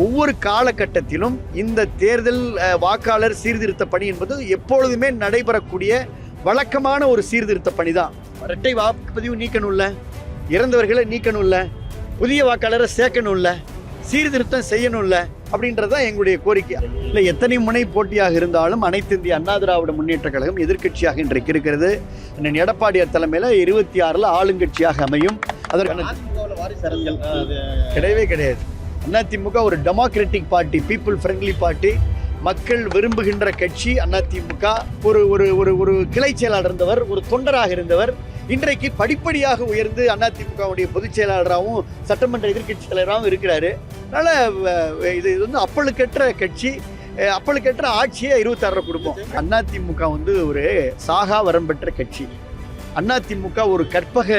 ஒவ்வொரு காலகட்டத்திலும் இந்த தேர்தல் வாக்காளர் சீர்திருத்த பணி என்பது எப்பொழுதுமே நடைபெறக்கூடிய வழக்கமான ஒரு சீர்திருத்த பணி தான். இரட்டை வாக்குப்பதிவு நீக்கணும்ல, இறந்தவர்களை நீக்கணும்ல, புதிய வாக்காளரை சேர்க்கணும்ல, சீர்திருத்தம் செய்யணும்ல அப்படின்றதான் எங்களுடைய கோரிக்கை. இல்லை, எத்தனை முனை போட்டியாக இருந்தாலும் அனைத்து இந்திய அண்ணா திராவிட முன்னேற்ற கழகம் எதிர்க்கட்சியாக இன்றைக்கு இருக்கிறது. அண்ணன் எடப்பாடியார் தலைமையில் 26 ஆளுங்கட்சியாக அமையும். அதற்கான கிடையவே கிடையாது. அதிமுக ஒரு democratic party, people friendly party, மக்கள் விரும்புகின்ற கட்சி. அதிமுக ஒரு ஒரு ஒரு ஒரு கிளை செயலாளர் இருந்தவர், ஒரு தொண்டராக இருந்தவர், இன்றைக்கு படிப்படியாக உயர்ந்து அதிமுகவுடைய பொதுச் செயலாளராகவும் சட்டமன்ற எதிர்க்கட்சி தலைவராகவும் இருக்கிறாரு. அதனால் இது வந்து அப்பளுக்கற்ற கட்சி, அப்பளுக்கற்ற ஆட்சியை 26 குடும்பம். அதிமுக வந்து ஒரு சாகா வரம் பெற்ற கட்சி. அதிமுக ஒரு கற்பக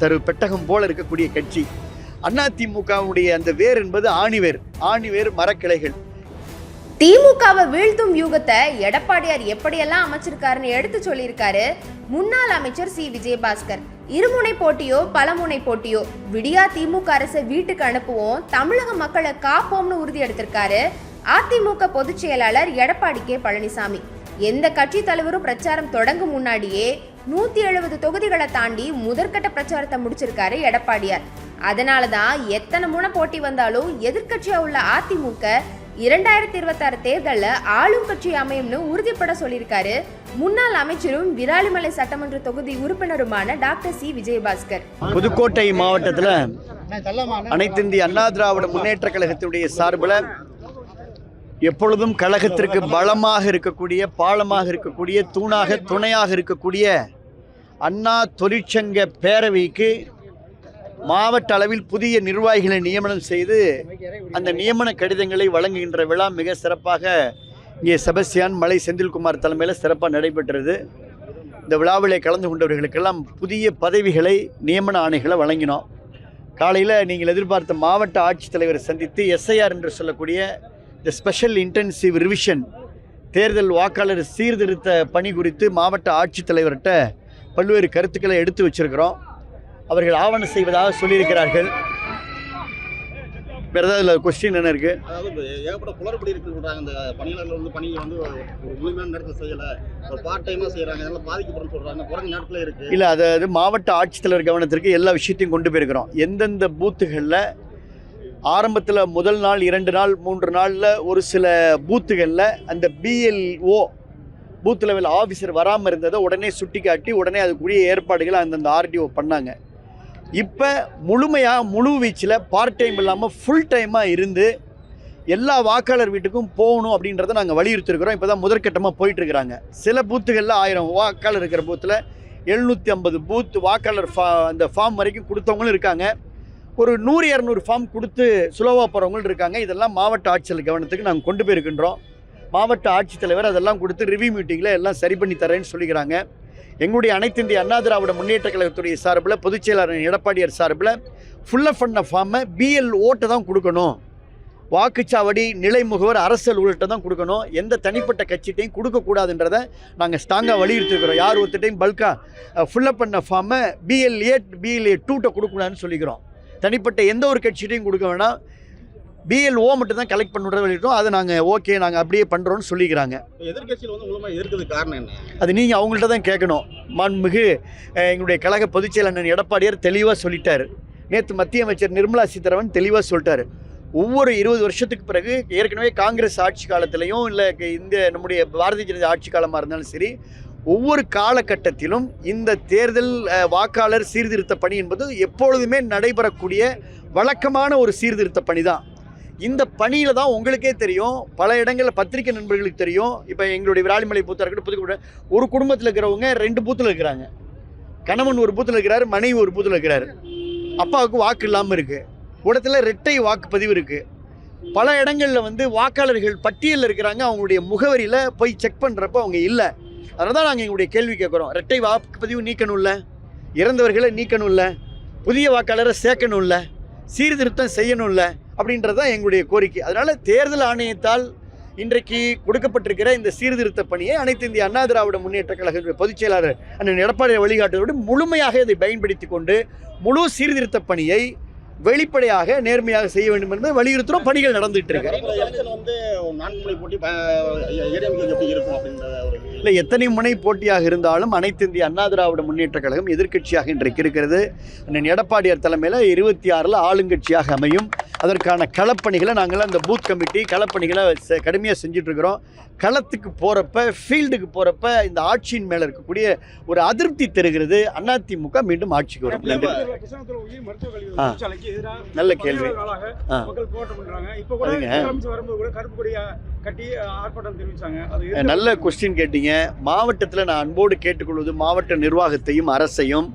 தரு பெட்டகம் போல இருக்கக்கூடிய கட்சி. அதிமுகவுடைய அந்த வேர் என்பது ஆணிவேர் மரக்கிளைகள். திமுகவை வீழ்த்தும் யூகத்தை எடப்பாடியார் எப்படியெல்லாம் அமைச்சிருக்காருன்னு எடுத்து சொல்லியிருக்காரு முன்னாள் அமைச்சர் சி விஜயபாஸ்கர். இருமுனை போட்டியோ பலமுனை போட்டியோ, விடியா திமுக அரசை வீட்டுக்கு அனுப்புவோம், தமிழக மக்களை காப்போம்னு உறுதி எடுத்திருக்காரு அதிமுக பொதுச் செயலாளர் எடப்பாடி கே பழனிசாமி. எந்த கட்சி தலைவரும் பிரச்சாரம் தொடங்கும் முன்னாடியே 170 தொகுதிகளை தாண்டி முதற்கட்ட பிரச்சாரத்தை முடிச்சிருக்காரு எடப்பாடியார். அதனாலதான் எத்தனை முனை போட்டி வந்தாலும் எதிர்கட்சியா உள்ள அதிமுக 2026 தேர்தலில் ஆளும் கட்சி அமையும்னு உறுதிப்பட சொல்லியிருக்காரு முன்னாள் அமைச்சரும் விராலிமலை சட்டமன்ற தொகுதி உறுப்பினருமான டாக்டர் சி விஜயபாஸ்கர். புதுக்கோட்டை மாவட்டத்தில் அனைத்து இந்திய அண்ணா திராவிட முன்னேற்ற கழகத்தினுடைய சார்பில் எப்பொழுதும் கழகத்திற்கு பலமாக இருக்கக்கூடிய, பாலமாக இருக்கக்கூடிய, தூணாக துணையாக இருக்கக்கூடிய அண்ணா தொழிற்சங்க பேரவைக்கு மாவட்ட அளவில் புதிய நிர்வாகிகளை நியமனம் செய்து அந்த நியமன கடிதங்களை வழங்குகின்ற விழா மிக சிறப்பாக இங்கே செபஸ்டியான் மலை செந்தில்குமார் தலைமையில் சிறப்பாக நடைபெற்றது. இந்த விழாவிலே கலந்து கொண்டவர்களுக்கெல்லாம் புதிய பதவிகளை, நியமன ஆணைகளை வழங்கினோம். காலையில் நீங்கள் எதிர்பார்த்த மாவட்ட ஆட்சித்தலைவரை சந்தித்து எஸ்ஐஆர் என்று சொல்லக்கூடிய இந்த ஸ்பெஷல் இன்டென்சிவ் ரிவிஷன் தேர்தல் வாக்காளர் சீர்திருத்த பணி குறித்து மாவட்ட ஆட்சித்தலைவர்கிட்ட பல்வேறு கருத்துக்களை எடுத்து வச்சிருக்கிறோம். அவர்கள் ஆவணம் செய்வதாக சொல்லியிருக்கிறார்கள். வேறு ஏதாவது கொஸ்டின் என்ன இருக்குது? அதாவது ஏகப்பட்ட குளறுபடி இருக்குன்னு சொல்கிறாங்க. இந்த பணியாளர்கள் வந்து பணியை வந்து ஒரு முழுமையான நேரத்தில் செய்யலை, ஒரு பார்ட் டைமாக செய்கிறாங்க, இதெல்லாம் பாதிக்கப்படுன்னு சொல்கிறாங்க. குறைஞ்ச நேரத்தில் இருக்குது. இல்லை, அதாவது மாவட்ட ஆட்சித்தலைவர் கவனத்திற்கு எல்லா விஷயத்தையும் கொண்டு போயிருக்கிறோம். எந்தெந்த பூத்துகளில் ஆரம்பத்தில் முதல் நாள், 2 நாள், 3 நாளில் ஒரு சில பூத்துகளில் அந்த BLO பூத் லெவல் ஆஃபீஸர் வராமல் இருந்ததை உடனே சுட்டி காட்டி உடனே அதுக்குரிய ஏற்பாடுகளை அந்தந்த RDO பண்ணாங்க. இப்போ முழு வீச்சில் பார்ட் டைம் இல்லாமல் ஃபுல் டைமாக இருந்து எல்லா வாக்காளர் வீட்டுக்கும் போகணும் அப்படின்றத நாங்கள் வலியுறுத்திருக்கிறோம். இப்போ தான் முதற்கட்டமாக போயிட்டுருக்குறாங்க. சில பூத்துகளில் 1000 வாக்காளர் இருக்கிற பூத்தில் 750 பூத் வாக்காளர் அந்த ஃபார்ம் வரைக்கும் கொடுத்தவங்களும் இருக்காங்க. ஒரு 100-200 ஃபார்ம் கொடுத்து சுலவாக போகிறவங்களும் இருக்காங்க. இதெல்லாம் மாவட்ட ஆட்சியர் கவனத்துக்கு நாங்கள் கொண்டு போயிருக்கின்றோம். மாவட்ட ஆட்சித்தலைவர் அதெல்லாம் கொடுத்து ரிவ்யூ மீட்டிங்கில் எல்லாம் சரி பண்ணி தரேன்னு சொல்லிக்கிறாங்க. எங்களுடைய அனைத்து இந்திய அண்ணா திராவிட முன்னேற்ற கழகத்துடைய சார்பில் பொதுச் செயலாளர் எடப்பாடியார் சார்பில் ஃபுல்லப் பண்ண ஃபார்மை BLOட்ட தான் கொடுக்கணும். வாக்குச்சாவடி நிலை முகவர் அரசல் உள்ளிட்ட தான் கொடுக்கணும். எந்த தனிப்பட்ட கட்சிட்டையும் கொடுக்கக்கூடாதுன்றதை நாங்கள் ஸ்ட்ராங்காக வலியுறுத்திருக்கிறோம். யார் ஒருத்தையும் பல்காக ஃபுல்லப் பண்ண ஃபார்மை BLA2ட்ட கொடுக்கக்கூடாதுன்னு சொல்லிக்கிறோம். தனிப்பட்ட எந்த ஒரு கட்சியிட்டையும் கொடுக்க வேணாம், BLO மட்டும் தான் கலெக்ட் பண்ணுறது வெளியிட்டோம். அதை நாங்கள் ஓகே, நாங்கள் அப்படியே பண்ணுறோன்னு சொல்லிக்கிறாங்க. எதிர்கட்சியில் வந்து மூலமாக எதிர்க்கிறதுக்கு காரணம் என்ன? அது நீங்கள் அவங்கள்ட்ட தான் கேட்கணும். மாண்புமிகு எங்களுடைய கழக பொதுச் செயலாளர் எடப்பாடியார் தெளிவாக சொல்லிட்டார். நேற்று மத்திய அமைச்சர் நிர்மலா சீதாராமன் தெளிவாக சொல்லிட்டார். ஒவ்வொரு 20 வருஷத்துக்கு பிறகு, ஏற்கனவே காங்கிரஸ் ஆட்சி காலத்திலையும் இல்லை இந்த நம்முடைய பாரதிய ஜனதா ஆட்சி காலமாக இருந்தாலும் சரி, ஒவ்வொரு காலகட்டத்திலும் இந்த தேர்தல் வாக்காளர் சீர்திருத்த பணி என்பது எப்பொழுதுமே நடைபெறக்கூடிய வழக்கமான ஒரு சீர்திருத்த பணி தான். இந்த பணியில் தான் உங்களுக்கே தெரியும், பல இடங்களில் பத்திரிகை நண்பர்களுக்கு தெரியும். இப்போ எங்களுடைய விராலிமலை பூத்தாக இருக்கட்டும், புதுக்கோட்டை ஒரு குடும்பத்தில் இருக்கிறவங்க 2 பூத்தில் இருக்கிறாங்க. கணவன் ஒரு பூத்தில் இருக்கிறாரு, மனைவி ஒரு பூத்தில் இருக்கிறாரு. அப்பாவுக்கு வாக்கு இல்லாமல் இருக்குது. கூடத்தில் இரட்டை வாக்குப்பதிவு இருக்குது. பல இடங்களில் வந்து வாக்காளர்கள் பட்டியலில் இருக்கிறாங்க, அவங்களுடைய முகவரியில் போய் செக் பண்ணுறப்ப அவங்க இல்லை. அதனால தான் நாங்கள் எங்களுடைய கேள்வி கேட்குறோம். இரட்டை வாக்குப்பதிவு நீக்கணும்ல, இறந்தவர்களை நீக்கணும்ல, புதிய வாக்காளரை சேர்க்கணும்ல, சீர்திருத்தம் செய்யணும்ல அப்படின்றதான் எங்களுடைய கோரிக்கை. அதனால் தேர்தல் ஆணையத்தால் இன்றைக்கு கொடுக்கப்பட்டிருக்கிற இந்த சீர்திருத்த பணியை அனைத்து இந்திய அண்ணா திராவிட முன்னேற்ற கழக பொதுச் செயலாளர் அண்ணன் எடப்பாடி வழிகாட்டுவதோடு முழுமையாக இதை பயன்படுத்தி கொண்டு முழு சீர்திருத்த பணியை வெளிப்படையாக நேர்மையாக செய்ய வேண்டும் என்று வலியுறுத்துகிறோம். பணிகள் நடந்துகிட்டு இருக்கு. எலெக்ஷன் வந்து 4 முனை போட்டி ஏடிஎம்கே எப்படி இருக்கும் அப்படின்ற ஒரு இல்லை, எத்தனை முனை போட்டியாக இருந்தாலும் அனைத்து இந்திய அண்ணா திராவிட முன்னேற்றக் கழகம் எதிர்க்கட்சியாக இன்றைக்கு இருக்கிறது. அண்ணன் எடப்பாடியார் தலைமையில் 26 ஆளுங்கட்சியாக அமையும். அதற்கான களப்பணிகளை நாங்கள் அந்த பூத் கமிட்டி களப்பணிகளை கடுமையாக செஞ்சிட்ருக்கிறோம். களத்துக்கு போகிறப்ப, ஃபீல்டுக்கு போகிறப்ப இந்த ஆட்சியின் மேலே இருக்கக்கூடிய ஒரு அதிருப்தி தருகிறது. அதிமுக மீண்டும் ஆட்சிக்கு வரும். நல்ல கேள்வி. நல்ல கொஸ்டின் கேட்டீங்க. மாவட்டத்தில் நான் அன்போடு கேட்டுக்கொள்வது மாவட்ட நிர்வாகத்தையும் அரசையும்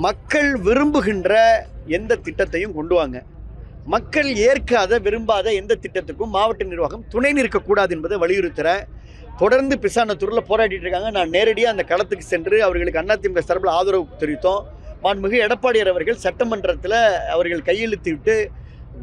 மக்கள் விரும்புகின்ற எந்த திட்டத்தையும் கொண்டு வாங்க. மக்கள் ஏற்காத விரும்பாத எந்த திட்டத்துக்கும் மாவட்ட நிர்வாகம் துணை நிற்கக்கூடாது என்பதை வலியுறுத்துகிறேன். தொடர்ந்து பிசானத்தூரில் போராடிட்டு இருக்காங்க. நான் நேரடியாக அந்த களத்துக்கு சென்று அவர்களுக்கு அதிமுக சார்பில் ஆதரவு தெரிவித்தோம். மாண்புமிகு எடப்பாடியார் அவர்கள் சட்டமன்றத்தில் அவர்கள் கையெழுத்திட்டு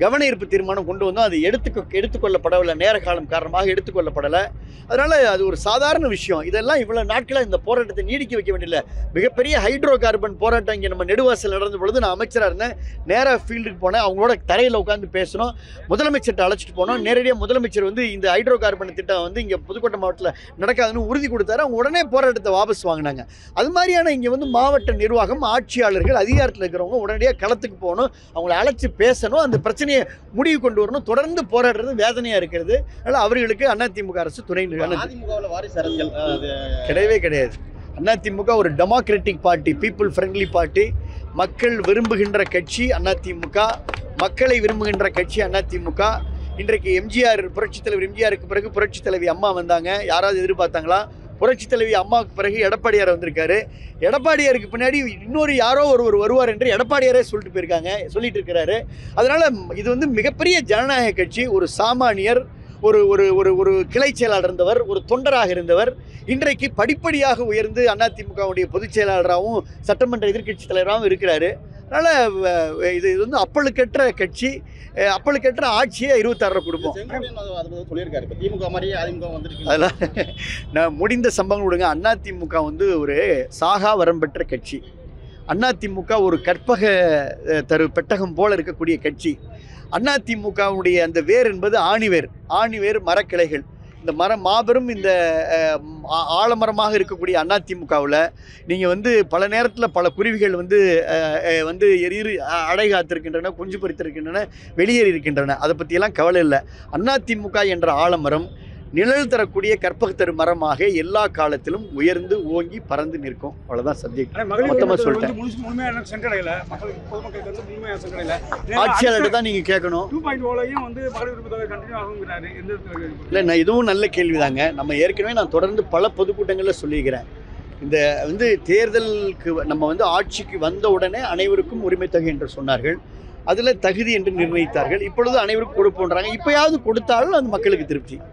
கவன ஈர்ப்பு தீர்மானம் கொண்டு வந்தோம். அது எடுத்துக்கொள்ளப்படவில்லை, நேர காலம் காரணமாக எடுத்துக்கொள்ளப்படலை. அதனால் அது ஒரு சாதாரண விஷயம். இதெல்லாம் இவ்வளோ நாட்களாக இந்த போராட்டத்தை நீடிக்க வைக்க வேண்டியதில்லை. மிகப்பெரிய ஹைட்ரோ கார்பன் போராட்டம் இங்கே நம்ம நெடுவாசல் நடந்த பொழுது நான் அமைச்சராக இருந்தேன். நேராக ஃபீல்டுக்கு போனேன். அவங்களோட தரையில் உட்காந்து பேசணும். முதலமைச்சர்கிட்ட அழைச்சிட்டு போனோம். நேரடியாக முதலமைச்சர் வந்து இந்த ஹைட்ரோ கார்பன் திட்டம் வந்து இங்கே புதுக்கோட்டை மாவட்டத்தில் நடக்காதுன்னு உறுதி கொடுத்தாரு. அவங்க உடனே போராட்டத்தை வாபஸ் வாங்கினாங்க. அது மாதிரியான இங்கே வந்து மாவட்ட நிர்வாகம், ஆட்சியாளர்கள், அதிகாரத்தில் இருக்கிறவங்க உடனடியாக களத்துக்கு போகணும். அவங்கள அழைச்சி பேசணும். அந்த பிரச்சனையை முடிவு கொண்டு வரணும். தொடர்ந்து போராடுறது வேதனையாக இருக்கிறது. அதனால் அவர்களுக்கு அதிமுக அரசு துணை கிடையவே கிடையாது. அதிமுக ஒரு democratic party, people friendly party, மக்கள் விரும்புகின்ற கட்சி அதிமுக, மக்களை விரும்புகின்ற கட்சி அதிமுக. இன்றைக்கு எம்ஜிஆர், புரட்சித் தலைவர் எம்ஜிஆருக்கு பிறகு புரட்சித் தலைவி அம்மா வந்தாங்க. யாராவது எதிர்பார்த்தாங்களா? புரட்சித் தலைவி அம்மாவுக்கு பிறகு எடப்பாடியார் வந்திருக்காரு. எடப்பாடியாருக்கு பின்னாடி இன்னொரு யாரோ ஒருவர் வருவார் என்று எடப்பாடியாரே சொல்லிட்டு இருக்கிறாரு. அதனால் இது வந்து மிகப்பெரிய ஜனநாயக கட்சி. ஒரு சாமானியர், ஒரு ஒரு ஒரு ஒரு கிளை செயலாளர் இருந்தவர், ஒரு தொண்டராக இருந்தவர், இன்றைக்கு படிப்படியாக உயர்ந்து அதிமுகவுடைய பொதுச் செயலாளராகவும் சட்டமன்ற எதிர்க்கட்சி தலைவராகவும் இருக்கிறாரு. அதனால் இது வந்து அப்பழுக்கற்ற கட்சி, அப்பழுக்கற்ற ஆட்சியை 26 கொடுப்போம். அதெல்லாம் நான் முடிந்த சம்பவங்கள் விடுங்க. அதிமுக வந்து ஒரு சாகா வரம் பெற்ற கட்சி. அதிமுக ஒரு கற்பக பெட்டகம் போல இருக்கக்கூடிய கட்சி. அதிமுகவுடைய அந்த வேர் என்பது ஆணிவேர் மரக்கிளைகள். இந்த மரம் மாபெரும் இந்த ஆலமரமாக இருக்கக்கூடிய அதிமுகவில் நீங்கள் வந்து பல நேரத்தில் பல குருவிகள் வந்து அடை காத்திருக்கின்றன, குஞ்சு பொறித்திருக்கின்றன, வெளியேறி இருக்கின்றன. அதை பற்றியெல்லாம் கவலை இல்லை. அதிமுக என்ற ஆலமரம் நிழல் தரக்கூடிய கற்பகத்தரு மரமாக எல்லா காலத்திலும் உயர்ந்து ஓங்கி பறந்து நிற்கும். அவ்வளோதான் சப்ஜெக்ட். மொத்தமாக சொல்லிட்டேன். ஆட்சியாளர்கிட்ட தான் நீங்கள் கேட்கணும். இல்லை, நான் இதுவும் நல்ல கேள்விதாங்க. நம்ம ஏற்கனவே நான் தொடர்ந்து பல பொதுக்கூட்டங்களில் சொல்லியிருக்கிறேன். இந்த வந்து தேர்தலுக்கு நம்ம வந்து ஆட்சிக்கு வந்த உடனே அனைவருக்கும் உரிமை தொகை என்று சொன்னார்கள். அதில் தகுதி என்று நிர்ணயித்தார்கள். இப்பொழுது அனைவருக்கும் கொடுப்போன்றாங்க. இப்போயாவது கொடுத்தாலும் அது மக்களுக்கு திருப்தி.